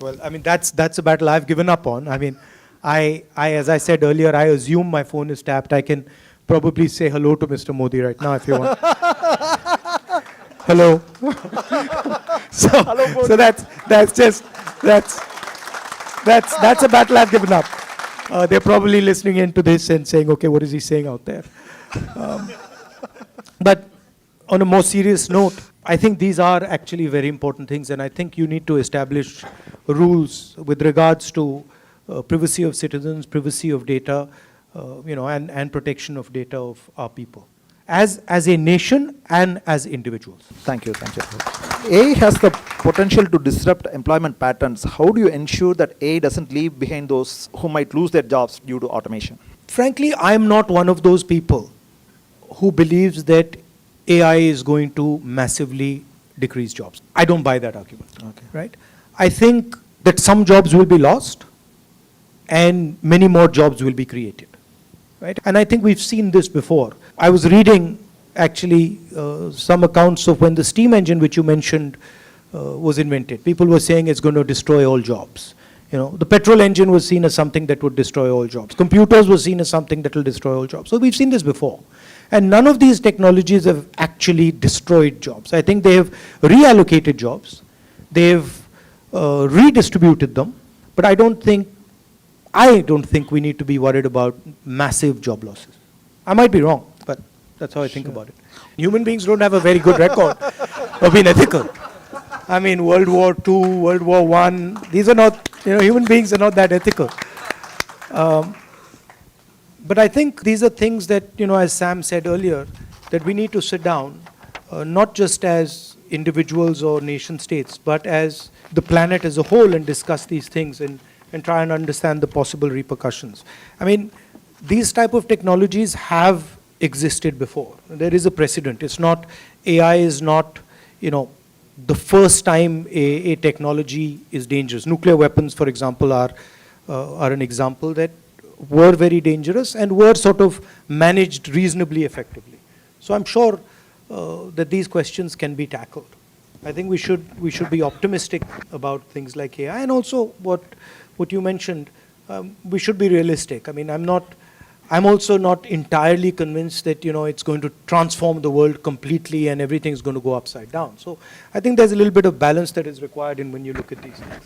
Well, I mean, that's a battle I've given up on. I mean, as I said earlier, I assume my phone is tapped. I can probably say hello to Mr. Modi right now if you want. Hello. so, so that's a battle I've given up. They're probably listening into this and saying, okay, what is he saying out there? But on a more serious note, I think these are actually very important things, and I think you need to establish rules with regards to privacy of citizens, privacy of data, and protection of data of our people, as a nation and as individuals. Thank you. AI has the potential to disrupt employment patterns. How do you ensure that AI doesn't leave behind those who might lose their jobs due to automation? Frankly, I'm not one of those people who believes that AI is going to massively decrease jobs. I don't buy that argument. Okay. Right? I think that some jobs will be lost and many more jobs will be created. Right? And I think we've seen this before. I was reading actually some accounts of when the steam engine, which you mentioned, was invented. People were saying it's going to destroy all jobs. The petrol engine was seen as something that would destroy all jobs. Computers were seen as something that will destroy all jobs. So we've seen this before. And none of these technologies have actually destroyed jobs. I think they have reallocated jobs. They've redistributed them. But I don't think we need to be worried about massive job losses. I might be wrong, but that's how I think about it. Human beings don't have a very good record of being ethical. I mean, World War II, World War I, these are not, human beings are not that ethical. But I think these are things that, as Sam said earlier, that we need to sit down, not just as individuals or nation states, but as the planet as a whole, and discuss these things and try and understand the possible repercussions. I mean, these type of technologies have existed before. There is a precedent. It's not, AI is not, the first time a technology is dangerous. Nuclear weapons, for example, are an example that were very dangerous and were sort of managed reasonably effectively. So I'm sure that these questions can be tackled. I think we should be optimistic about things like AI, and also what you mentioned, we should be realistic. I mean, I'm also not entirely convinced that it's going to transform the world completely and everything's going to go upside down. So I think there's a little bit of balance that is required when you look at these things.